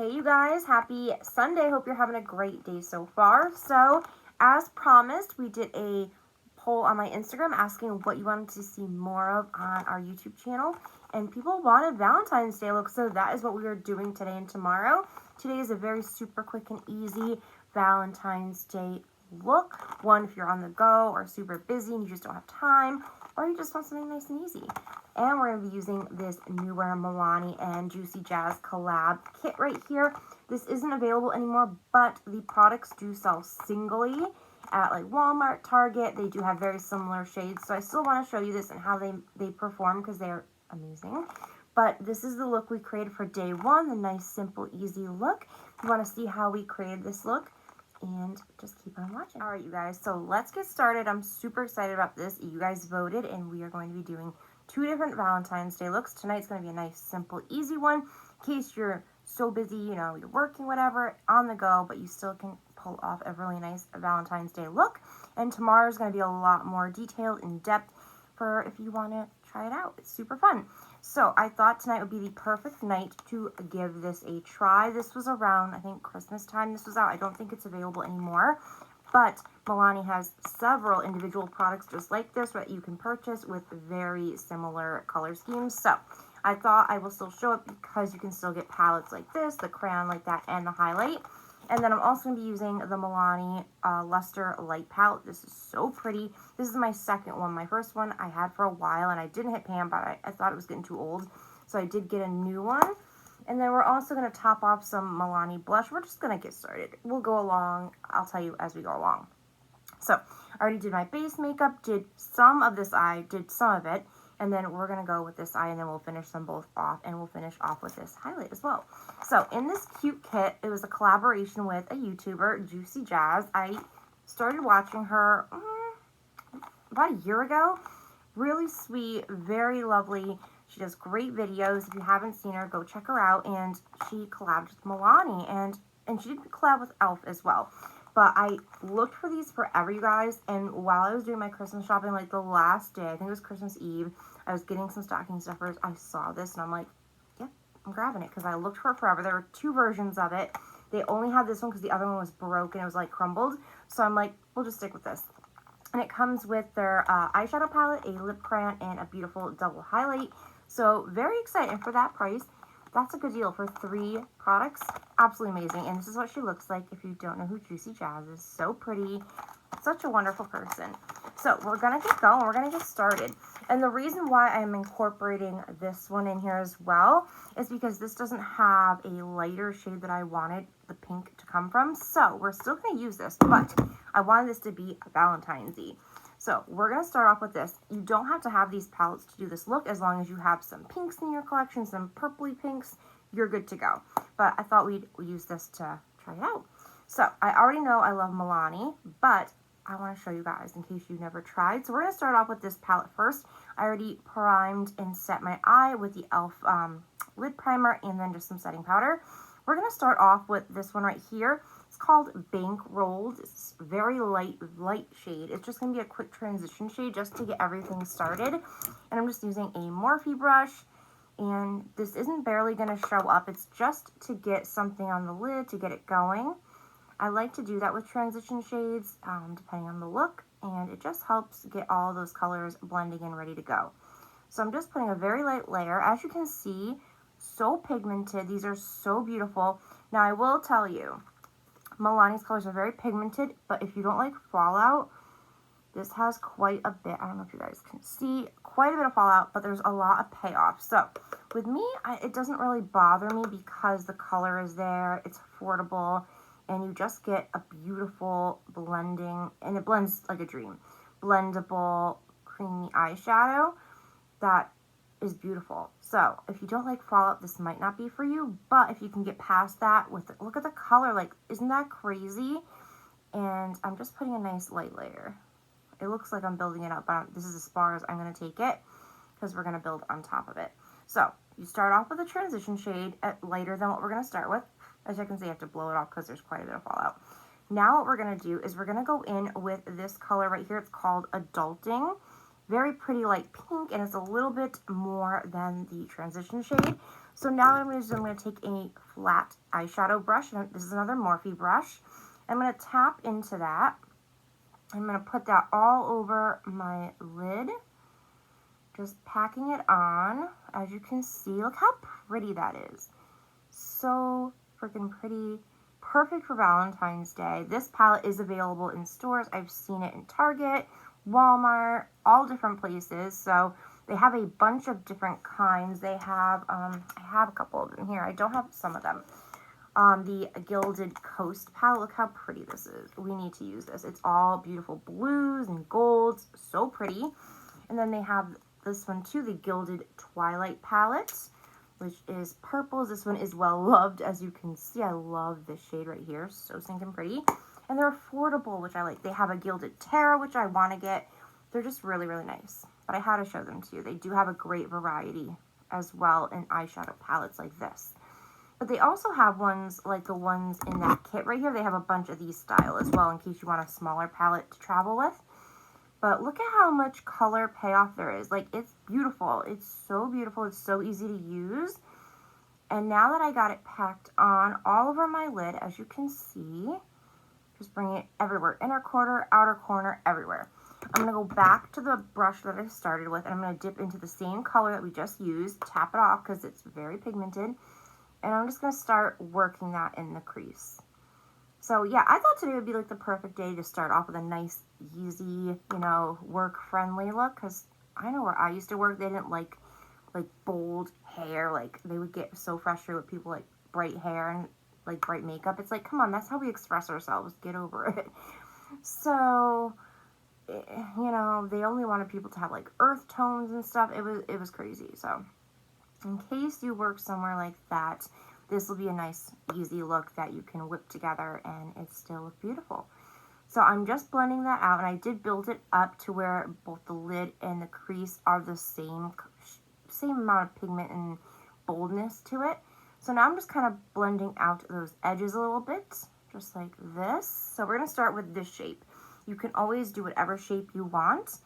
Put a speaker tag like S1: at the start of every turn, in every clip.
S1: Hey you guys, happy Sunday. Hope you're having a great day so far. So, as promised, we did a poll on my Instagram asking what you wanted to see more of on our YouTube channel. And people wanted Valentine's Day looks, so that is what we are doing today and tomorrow. Today is a very super quick and easy Valentine's Day look. One, if you're on the go or super busy and you just don't have time, or you just want something nice and easy. And we're going to be using this newer Milani and xJuicyJas collab kit right here. This isn't available anymore, but the products do sell singly at like Walmart, Target. They do have very similar shades, so I still want to show you this and how they perform because they're amazing. But this is the look we created for day one, the nice, simple, easy look. If you want to see how we created this look, and just keep on watching. All right, you guys, so let's get started. I'm super excited about this. You guys voted, and we are going to be doing 2 different Valentine's Day looks. Tonight's going to be a nice, simple, easy one in case you're so busy, you know, you're working, whatever, on the go, but you still can pull off a really nice Valentine's Day look. And tomorrow's going to be a lot more detailed, in-depth for if you want to try it out. It's super fun. So I thought tonight would be the perfect night to give this a try. This was around, I think, Christmas time this was out. I don't think it's available anymore. But Milani has several individual products just like this that you can purchase with very similar color schemes. So I thought I will still show it because you can still get palettes like this, the crayon like that, and the highlight. And then I'm also going to be using the Milani Luster Light Palette. This is so pretty. This is my second one. My first one I had for a while, and I didn't hit pan, but I thought it was getting too old. So I did get a new one. And then we're also going to top off some Milani blush. We're just going to get started. We'll go along. I'll tell you as we go along. So I already did my base makeup, did some of this eye, did some of it. And then we're going to go with this eye, and then we'll finish them both off, and we'll finish off with this highlight as well. So in this cute kit, it was a collaboration with a YouTuber, xJuicyJas. I started watching her about a year ago. Really sweet, very lovely. She does great videos. If you haven't seen her, go check her out. And she collabed with Milani, and she did collab with e.l.f. as well. But I looked for these forever, you guys, and while I was doing my Christmas shopping, like the last day, I think it was Christmas Eve, I was getting some stocking stuffers, I saw this, and I'm like, yeah, I'm grabbing it, because I looked for it forever. There were 2 versions of it. They only had this one because the other one was broken, it was like crumbled, so I'm like, we'll just stick with this. And it comes with their eyeshadow palette, a lip crayon, and a beautiful double highlight, so very excited for that price. That's a good deal for 3 products. Absolutely amazing. And this is what she looks like if you don't know who xJuicyJas is. So pretty. Such a wonderful person. So we're going to get going. We're going to get started. And the reason why I'm incorporating this one in here as well is because this doesn't have a lighter shade that I wanted the pink to come from. So we're still going to use this, but I wanted this to be a Valentine's-y. So we're going to start off with this. You don't have to have these palettes to do this look as long as you have some pinks in your collection, some purpley pinks, you're good to go. But I thought we'd use this to try it out. So I already know I love Milani, but I want to show you guys in case you've never tried. So we're going to start off with this palette first. I already primed and set my eye with the e.l.f. Lid primer and then just some setting powder. We're going to start off with this one right here. It's called Bank Rolled. It's very light shade. It's just going to be a quick transition shade just to get everything started. And I'm just using a Morphe brush. And this isn't barely going to show up. It's just to get something on the lid, to get it going. I like to do that with transition shades, depending on the look. And it just helps get all those colors blending and ready to go. So I'm just putting a very light layer. As you can see, so pigmented. These are so beautiful. Now, I will tell you, Milani's colors are very pigmented, but if you don't like fallout, this has quite a bit, I don't know if you guys can see, quite a bit of fallout, but there's a lot of payoff. So with me, it doesn't really bother me because the color is there, it's affordable, and you just get a beautiful blending, and it blends like a dream. Blendable, creamy eyeshadow that is beautiful. So if you don't like fallout, this might not be for you, but if you can get past that with, look at the color, like, isn't that crazy? And I'm just putting a nice light layer. It looks like I'm building it up, but this is as far as I'm going to take it because we're going to build on top of it. So you start off with a transition shade at lighter than what we're going to start with. As you can see, I have to blow it off because there's quite a bit of fallout. Now what we're going to do is we're going to go in with this color right here. It's called Adulting. Very pretty light pink, and it's a little bit more than the transition shade. So now what I'm going to do is I'm going to take a flat eyeshadow brush, and this is another Morphe brush. I'm going to tap into that. I'm going to put that all over my lid, just packing it on. As you can see, look how pretty that is. So freaking pretty. Perfect for Valentine's Day. This palette is available in stores. I've seen it in Target, Walmart, all different places. So they have a bunch of different kinds. They have, I have a couple of them here. I don't have some of them. The Gilded Coast palette. Look how pretty this is. We need to use this. It's all beautiful blues and golds. So pretty. And then they have this one too, the Gilded Twilight palette, which is purples. This one is well loved, as you can see. I love this shade right here. So stinking pretty. And they're affordable, which I like. They have a Gilded Terra, which I want to get. They're just really, really nice. But I had to show them to you. They do have a great variety as well in eyeshadow palettes like this. But they also have ones like the ones in that kit right here. They have a bunch of these style as well in case you want a smaller palette to travel with. But look at how much color payoff there is. Like, it's beautiful. It's so beautiful. It's so easy to use. And now that I got it packed on all over my lid, as you can see, just bring it everywhere. Inner corner, outer corner, everywhere. I'm going to go back to the brush that I started with, and I'm going to dip into the same color that we just used. Tap it off because it's very pigmented. And I'm just going to start working that in the crease. So yeah, I thought today would be like the perfect day to start off with a nice, easy, you know, work-friendly look. Because I know where I used to work, they didn't like bold hair. Like, they would get so frustrated with people like bright hair and like bright makeup. It's like, come on, that's how we express ourselves. Get over it. So, you know, they only wanted people to have like earth tones and stuff. It was crazy. So in case you work somewhere like that, this will be a nice, easy look that you can whip together and it still look beautiful. So I'm just blending that out, and I did build it up to where both the lid and the crease are the same amount of pigment and boldness to it. So now I'm just kind of blending out those edges a little bit, just like this. So we're going to start with this shape. You can always do whatever shape you want,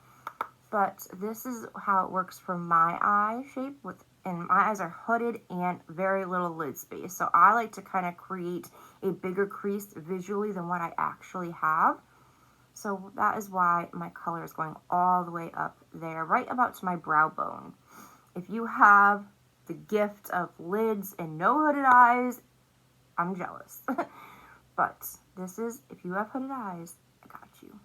S1: but this is how it works for my eye shape, and my eyes are hooded and very little lid space. So I like to kind of create a bigger crease visually than what I actually have. So that is why my color is going all the way up there, right about to my brow bone. If you have the gift of lids and no hooded eyes, I'm jealous. But this is, if you have hooded eyes, I got you.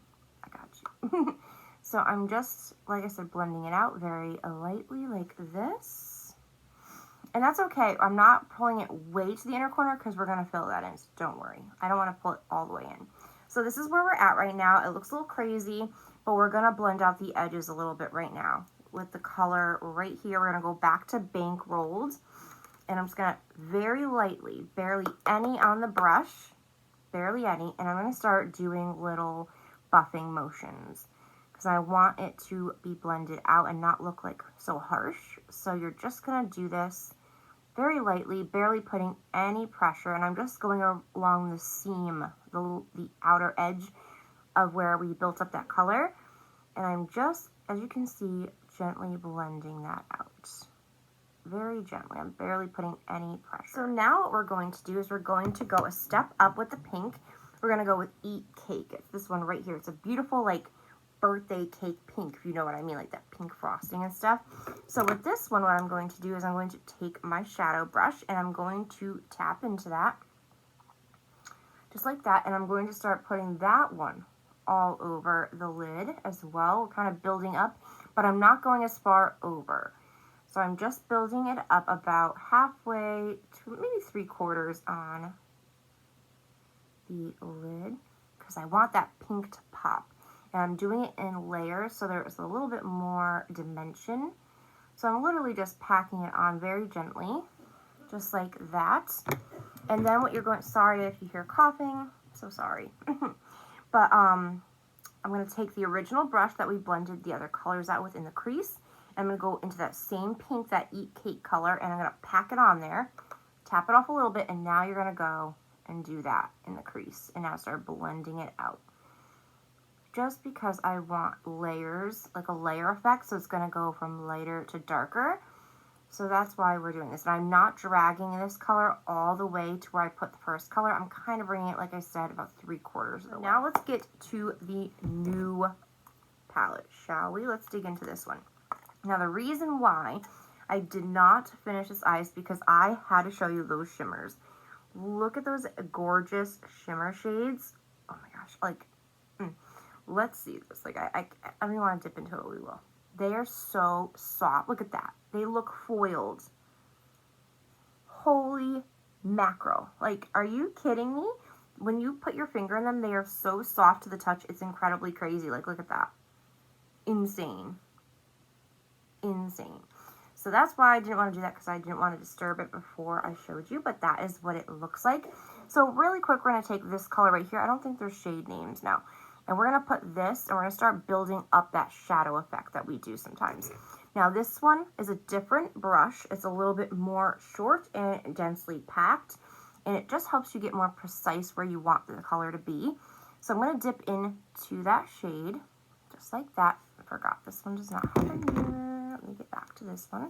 S1: I got you. So I'm just, like I said, blending it out very lightly like this. And that's okay. I'm not pulling it way to the inner corner because we're going to fill that in. So don't worry. I don't want to pull it all the way in. So this is where we're at right now. It looks a little crazy, but we're going to blend out the edges a little bit right now with the color right here. We're going to go back to Bank Rolled. And I'm just going to very lightly, barely any on the brush, barely any. And I'm going to start doing little buffing motions, because I want it to be blended out and not look like so harsh. So you're just going to do this very lightly, barely putting any pressure. And I'm just going along the seam, the outer edge of where we built up that color. And I'm just, as you can see, gently blending that out. Very gently. I'm barely putting any pressure. So now what we're going to do is we're going to go a step up with the pink. We're going to go with Eat Cake. It's this one right here. It's a beautiful, like, birthday cake pink, if you know what I mean, like that pink frosting and stuff. So with this one, what I'm going to do is I'm going to take my shadow brush and I'm going to tap into that, just like that, and I'm going to start putting that one all over the lid as well. We're kind of building up, but I'm not going as far over. So I'm just building it up about halfway to maybe 3/4 on the lid, because I want that pink to pop. And I'm doing it in layers, so there's a little bit more dimension. So I'm literally just packing it on very gently, just like that. And then what you're going, sorry if you hear coughing, so sorry. But I'm going to take the original brush that we blended the other colors out with in the crease. I'm going to go into that same pink, that Eat Cake color, and I'm going to pack it on there, tap it off a little bit, and now you're going to go and do that in the crease. And now start blending it out. Just because I want layers, like a layer effect, so it's going to go from lighter to darker. So that's why we're doing this. And I'm not dragging this color all the way to where I put the first color. I'm kind of bringing it, like I said, about 3/4 of the way. Now let's get to the new palette, shall we? Let's dig into this one. Now the reason why I did not finish this eye is because I had to show you those shimmers. Look at those gorgeous shimmer shades. Oh my gosh, like, let's see this. Like, I don't even want to dip into it, we will. They are so soft. Look at that. They look foiled. Holy mackerel. Like, are you kidding me? When you put your finger in them, they are so soft to the touch. It's incredibly crazy. Like, look at that. Insane. Insane. So that's why I didn't want to do that, because I didn't want to disturb it before I showed you, but that is what it looks like. So really quick, we're going to take this color right here. I don't think there's shade names now. And we're going to put this, and we're going to start building up that shadow effect that we do sometimes. Now this one is a different brush. It's a little bit more short and densely packed, and it just helps you get more precise where you want the color to be. So I'm going to dip into that shade, just like that. I forgot this one does not have a mirror. Let me get back to this one.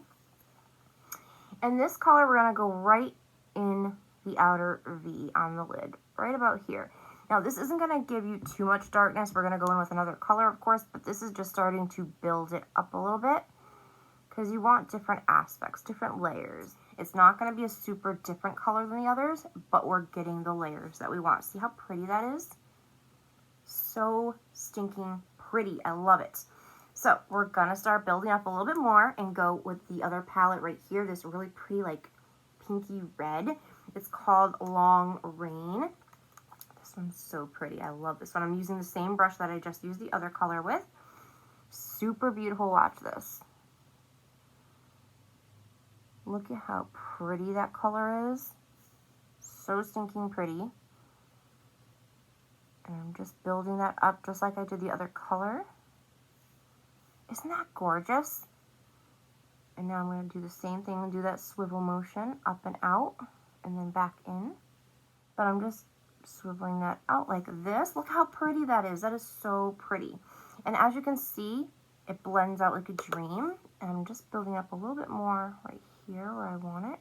S1: And this color, we're going to go right in the outer V on the lid, right about here. Now, this isn't going to give you too much darkness. We're going to go in with another color, of course, but this is just starting to build it up a little bit, because you want different aspects, different layers. It's not going to be a super different color than the others, but we're getting the layers that we want. See how pretty that is? So stinking pretty. I love it. So we're going to start building up a little bit more and go with the other palette right here, this really pretty, like, pinky red. It's called Long Rain. This one's so pretty. I love this one. I'm using the same brush that I just used the other color with. Super beautiful. Watch this. Look at how pretty that color is. So stinking pretty. And I'm just building that up just like I did the other color. Isn't that gorgeous? And now I'm going to do the same thing and do that swivel motion up and out and then back in. But I'm just swiveling that out like this. Look how pretty that is. That is so pretty. And as you can see, it blends out like a dream. And I'm just building up a little bit more right here where I want it.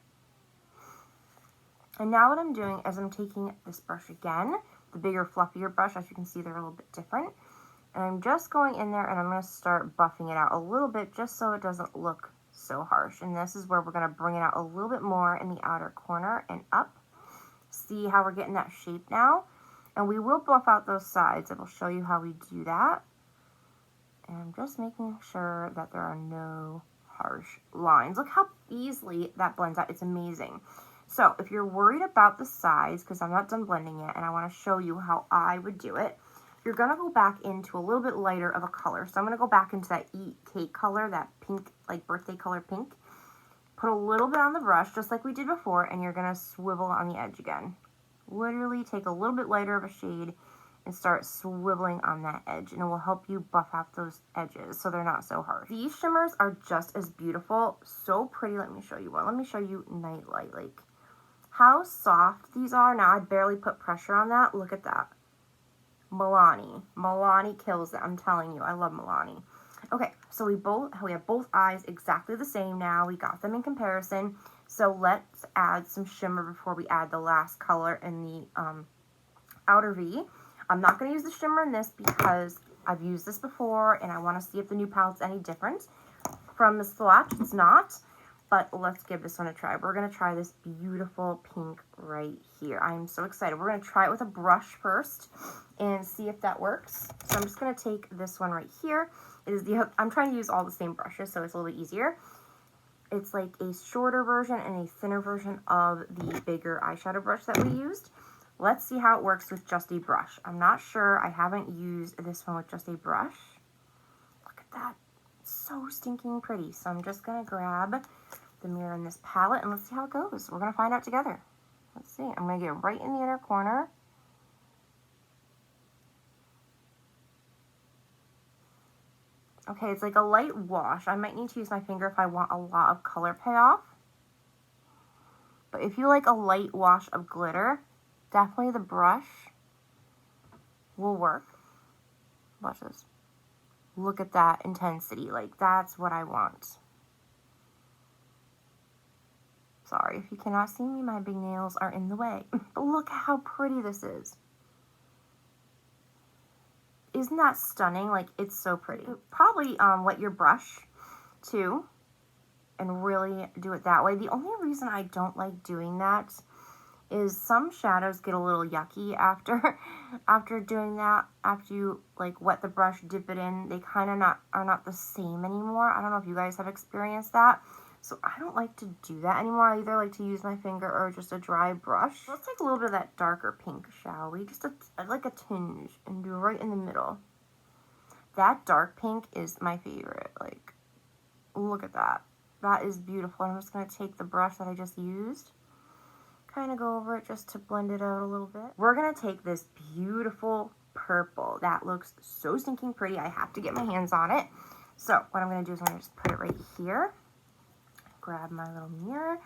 S1: And now what I'm doing is I'm taking this brush again, the bigger, fluffier brush. As you can see, they're a little bit different. And I'm just going in there and I'm going to start buffing it out a little bit just so it doesn't look so harsh. And this is where we're going to bring it out a little bit more in the outer corner and up. See how we're getting that shape now? And we will buff out those sides. I will show you how we do that. And I'm just making sure that there are no harsh lines. Look how easily that blends out. It's amazing. So if you're worried about the size, because I'm not done blending yet and I want to show you how I would do it, you're going to go back into a little bit lighter of a color. So I'm going to go back into that Eat Cake color, that pink, like birthday color pink. Put a little bit on the brush, just like we did before, and you're going to swivel on the edge again. Literally take a little bit lighter of a shade and start swiveling on that edge, and it will help you buff out those edges so they're not so harsh. These shimmers are just as beautiful, so pretty. Let me show you one. Let me show you Nightlight. Like, how soft these are. Now, I barely put pressure on that. Look at that. Milani. Milani kills it. I'm telling you, I love Milani. Okay, so we have both eyes exactly the same now. We got them in comparison. So let's add some shimmer before we add the last color in the outer V. I'm not going to use the shimmer in this because I've used this before and I want to see if the new palette's any different. From the swatch, it's not. But let's give this one a try. We're going to try this beautiful pink right here. I'm so excited. We're going to try it with a brush first and see if that works. So I'm just going to take this one right here. I'm trying to use all the same brushes, so it's a little bit easier. It's like a shorter version and a thinner version of the bigger eyeshadow brush that we used. Let's see how it works with just a brush. I'm not sure. I haven't used this one with just a brush. Look at that. So stinking pretty. So I'm just going to grab the mirror in this palette and let's see how it goes. We're going to find out together. Let's see. I'm going to get right in the inner corner. Okay, it's like a light wash. I might need to use my finger if I want a lot of color payoff. But if you like a light wash of glitter, definitely the brush will work. Watch this. Look at that intensity. Like, that's what I want. Sorry, if you cannot see me, my big nails are in the way. But look how pretty this is. Isn't that stunning? Like, it's so pretty. Probably wet your brush too and really do it that way. The only reason I don't like doing that is some shadows get a little yucky after doing that. After you like wet the brush, dip it in, they kind of are not the same anymore. I don't know if you guys have experienced that. So I don't like to do that anymore. I either like to use my finger or just a dry brush. Let's take a little bit of that darker pink, shall we? Just like a tinge and do it right in the middle. That dark pink is my favorite. Like, look at that. That is beautiful. I'm just going to take the brush that I just used, kind of go over it just to blend it out a little bit. We're going to take this beautiful purple. That looks so stinking pretty. I have to get my hands on it. So what I'm going to do is I'm going to just put it right here. Grab my little mirror.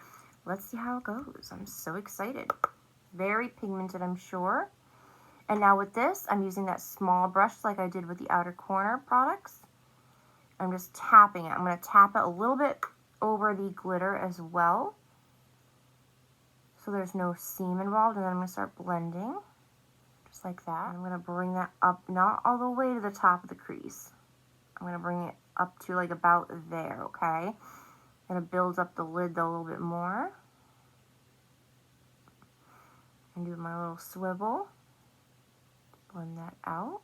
S1: Let's see how it goes. I'm so excited. Very pigmented, I'm sure. And now with this, I'm using that small brush like I did with the outer corner products. I'm just tapping it. I'm going to tap it a little bit over the glitter as well, so there's no seam involved. And then I'm going to start blending, just like that. I'm going to bring that up, not all the way to the top of the crease. I'm going to bring it up to like about there, okay? I'm going to build up the lid though a little bit more. And do my little swivel. Blend that out.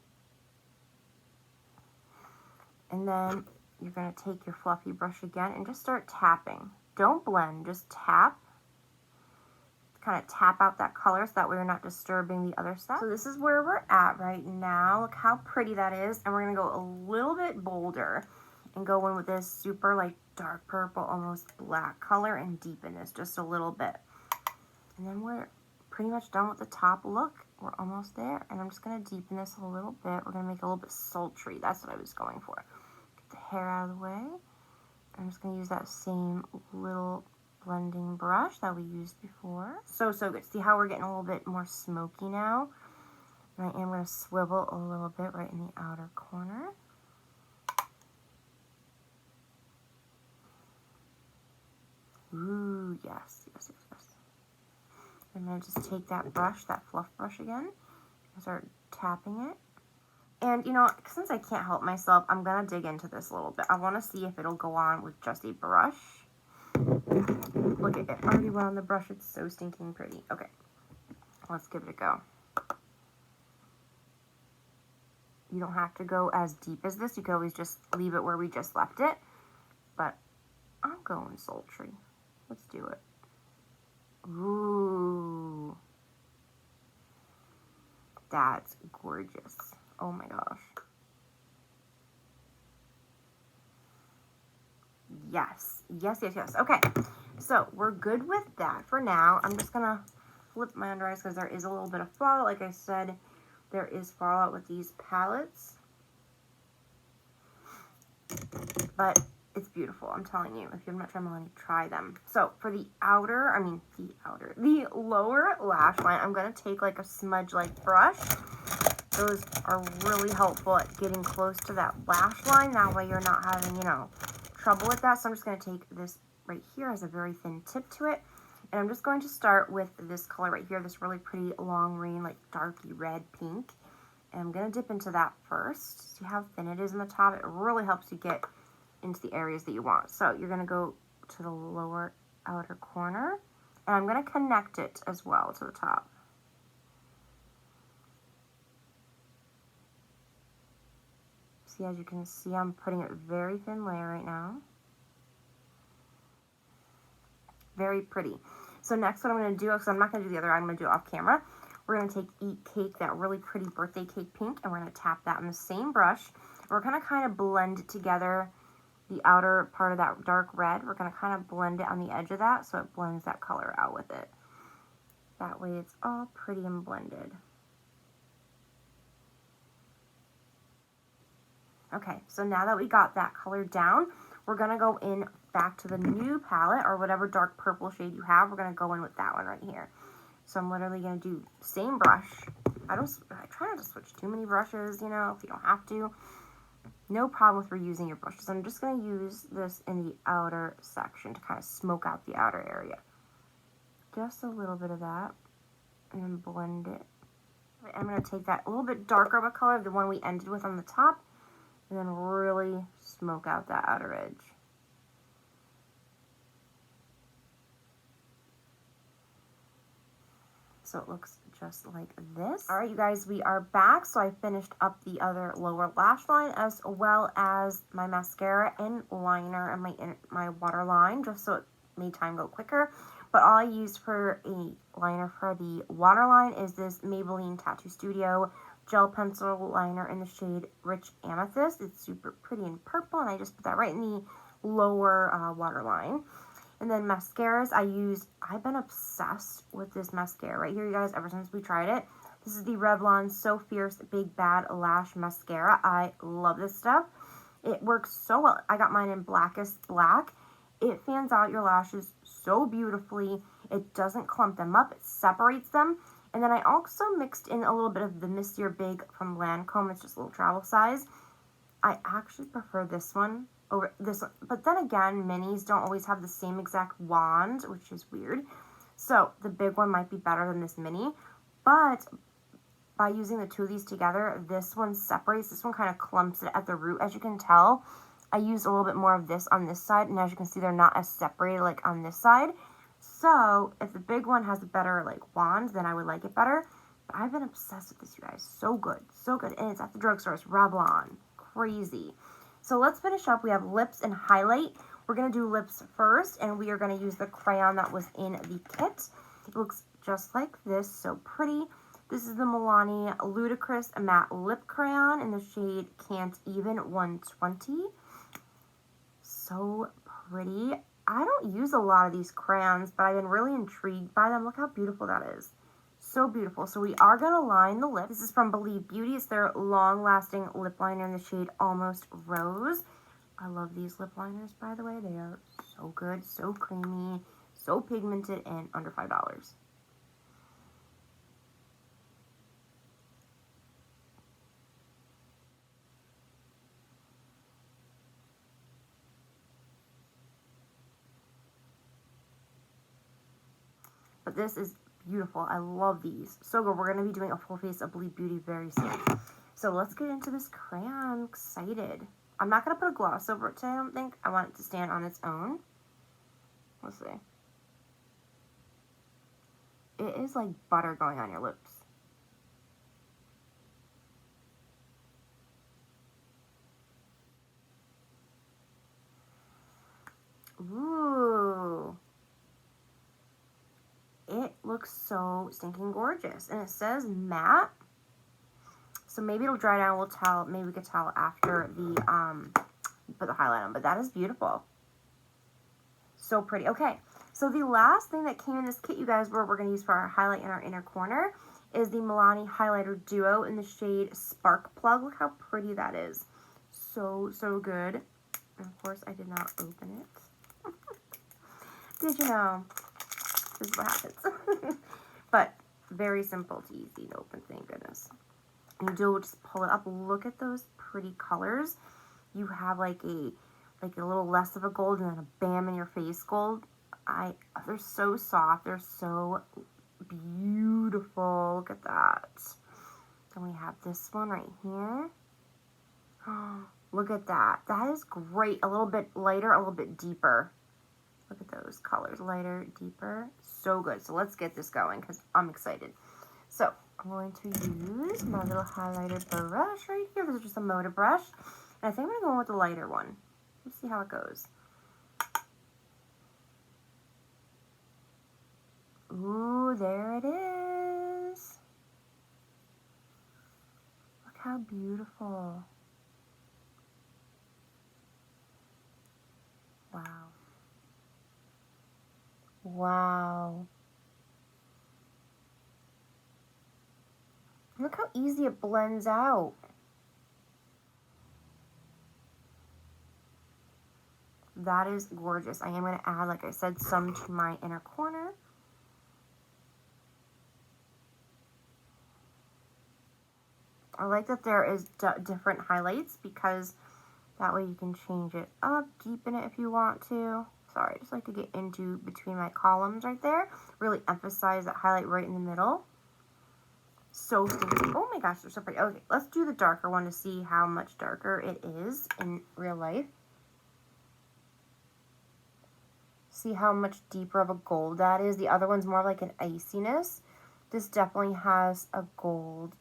S1: And then you're going to take your fluffy brush again and just start tapping. Don't blend, just tap. Kind of tap out that color so that way you're not disturbing the other stuff. So this is where we're at right now. Look how pretty that is. And we're going to go a little bit bolder and go in with this super like dark purple, almost black color and deepen this just a little bit. And then we're pretty much done with the top look. We're almost there. And I'm just going to deepen this a little bit. We're going to make it a little bit sultry. That's what I was going for. Get the hair out of the way. I'm just going to use that same little blending brush that we used before. So good. See how we're getting a little bit more smoky now? And I am going to swivel a little bit right in the outer corner. Ooh, yes. I'm going to just take that brush, that fluff brush again, and start tapping it. And, you know, since I can't help myself, I'm going to dig into this a little bit. I want to see if it'll go on with just a brush. Look, it already went on the brush. It's so stinking pretty. Okay, let's give it a go. You don't have to go as deep as this. You can always just leave it where we just left it. But I'm going sultry. Let's do it. Ooh. That's gorgeous. Oh my gosh. Yes. Okay, so we're good with that for now. I'm just gonna flip my under eyes because there is a little bit of fallout. Like I said, there is fallout with these palettes. But it's beautiful, I'm telling you. If you have not tried Milani, try them. So for the the lower lash line, I'm gonna take like a smudge-like brush. Those are really helpful at getting close to that lash line. That way you're not having, you know, trouble with that. So I'm just going to take this right here, has a very thin tip to it. And I'm just going to start with this color right here, this really pretty long green, like darky red pink. And I'm going to dip into that first. See how thin it is in the top? It really helps you get into the areas that you want. So you're going to go to the lower outer corner. And I'm going to connect it as well to the top. See, as you can see, I'm putting it very thin layer right now. Very pretty. So next what I'm going to do, because I'm not going to do the other eye, I'm going to do it off camera. We're going to take Eat Cake, that really pretty birthday cake pink, and we're going to tap that on the same brush. We're going to kind of blend together the outer part of that dark red. We're going to kind of blend it on the edge of that so it blends that color out with it. That way it's all pretty and blended. Okay, so now that we got that color down, we're going to go in back to the new palette, or whatever dark purple shade you have. We're going to go in with that one right here. So I'm literally going to do same brush. I try not to switch too many brushes, you know, if you don't have to. No problem with reusing your brushes. I'm just going to use this in the outer section to kind of smoke out the outer area. just a little bit of that and then blend it. I'm going to take that a little bit darker of a color, the one we ended with on the top, and then really smoke out that outer edge. So it looks just like this. All right, you guys, we are back. So I finished up the other lower lash line as well as my mascara and liner and my waterline, just so it made time go quicker. But all I used for a liner for the waterline is this Maybelline Tattoo Studio gel pencil liner in the shade Rich Amethyst. It's super pretty and purple, and I just put that right in the lower waterline. And then mascaras, I've been obsessed with this mascara right here, you guys, ever since we tried it. This is the Revlon So Fierce Big Bad Lash Mascara. I love this stuff. It works so well. I got mine in Blackest Black. It fans out your lashes so beautifully. It doesn't clump them up. It separates them. And then I also mixed in a little bit of the Mistier Big from Lancome. It's just a little travel size. I actually prefer this one over this one. But then again, minis don't always have the same exact wand, which is weird. So the big one might be better than this mini. But by using the two of these together, this one separates. This one kind of clumps it at the root, as you can tell. I used a little bit more of this on this side, and as you can see, they're not as separated like on this side. So if the big one has a better like wand, then I would like it better. But I've been obsessed with this, you guys. So good, so good. And it's at the drugstore. It's Revlon. Crazy. So let's finish up. We have lips and highlight. We're going to do lips first, and we are going to use the crayon that was in the kit. It looks just like this, so pretty. This is the Milani Ludicrous Matte Lip Crayon in the shade Can't Even 120. So pretty. I don't use a lot of these crayons, but I've been really intrigued by them. Look how beautiful that is. So beautiful. So we are going to line the lip. This is from Believe Beauty. It's their long-lasting lip liner in the shade Almost Rose. I love these lip liners, by the way. They are so good, so creamy, so pigmented, and under $5. But this is beautiful. I love these. So good. We're going to be doing a full face of Believe Beauty very soon. So let's get into this crayon. I'm excited. I'm not going to put a gloss over it today, I don't think. I want it to stand on its own. Let's see. It is like butter going on your lips. Ooh. It looks so stinking gorgeous. And it says matte. So maybe it'll dry down. We'll tell. Maybe we could tell after the put the highlight on. But that is beautiful. So pretty. Okay. So the last thing that came in this kit, you guys, we're going to use for our highlight in our inner corner is the Milani Highlighter Duo in the shade Spark Plug. Look how pretty that is. So, so good. And of course, I did not open it. Did you know? This is what happens. But very simple to easy to open, thank goodness. You do just pull it up. Look at those pretty colors. You have like a little less of a gold and then a bam in your face gold. They're so soft. They're so beautiful. Look at that. Then we have this one right here. Look at that. That is great. A little bit lighter, a little bit deeper. Look at those colors. Lighter, deeper. So good. So let's get this going because I'm excited. So I'm going to use my little highlighter brush right here. This is just a Moda brush. And I think I'm going to go with the lighter one. Let's see how it goes. Ooh, there it is. Look how beautiful. Wow. Wow. Look how easy it blends out. That is gorgeous. I am going to add, like I said, some to my inner corner. I like that there is different highlights because that way you can change it up, deepen it if you want to. Sorry, I just like to get into between my columns right there. Really emphasize that highlight right in the middle. So stinky. Oh my gosh, they're so pretty. Okay, let's do the darker one to see how much darker it is in real life. See how much deeper of a gold that is. The other one's more like an iciness. This definitely has a gold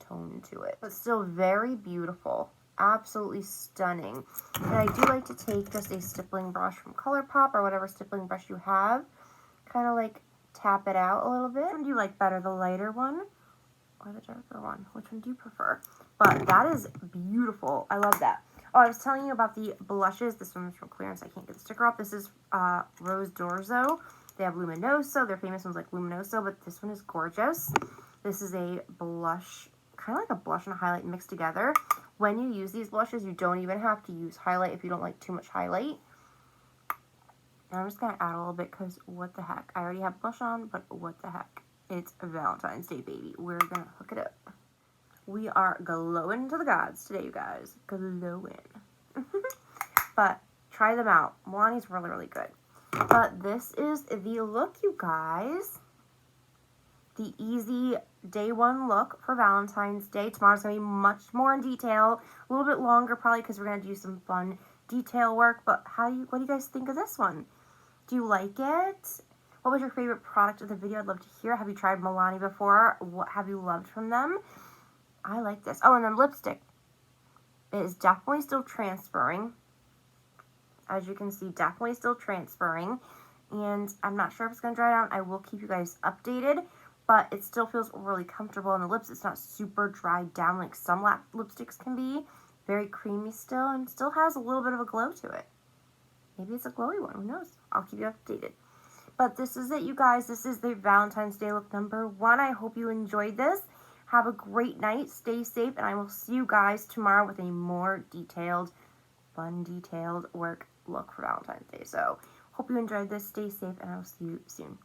S1: tone to it, but still very beautiful. Absolutely stunning. And I do like to take just a stippling brush from ColourPop or whatever stippling brush you have. Kind of like tap it out a little bit. Which one do you like better, the lighter one or the darker one? Which one do you prefer? But that is beautiful. I love that. Oh, I was telling you about the blushes. This one is from clearance. I can't get the sticker off. This is Rose d'Orzo. They have Luminoso. Their famous one's like Luminoso, but this one is gorgeous. This is a blush, kind of like a blush and a highlight mixed together. When you use these blushes, you don't even have to use highlight if you don't like too much highlight. And I'm just going to add a little bit because what the heck. I already have blush on, but what the heck. It's Valentine's Day, baby. We're going to hook it up. We are glowing to the gods today, you guys. Glowing. But try them out. Milani's really, really good. But this is the look, you guys. The easy day one look for Valentine's Day. Tomorrow's going to be much more in detail. A little bit longer probably because we're going to do some fun detail work. But what do you guys think of this one? Do you like it? What was your favorite product of the video? I'd love to hear. Have you tried Milani before? What have you loved from them? I like this. Oh, and then lipstick. It is definitely still transferring. As you can see, definitely still transferring. And I'm not sure if it's going to dry down. I will keep you guys updated. But it still feels really comfortable on the lips. It's not super dried down like some lipsticks can be. Very creamy still. And still has a little bit of a glow to it. Maybe it's a glowy one. Who knows? I'll keep you updated. But this is it, you guys. This is the Valentine's Day look number 1. I hope you enjoyed this. Have a great night. Stay safe. And I will see you guys tomorrow with a more detailed, fun, detailed work look for Valentine's Day. So, hope you enjoyed this. Stay safe. And I will see you soon.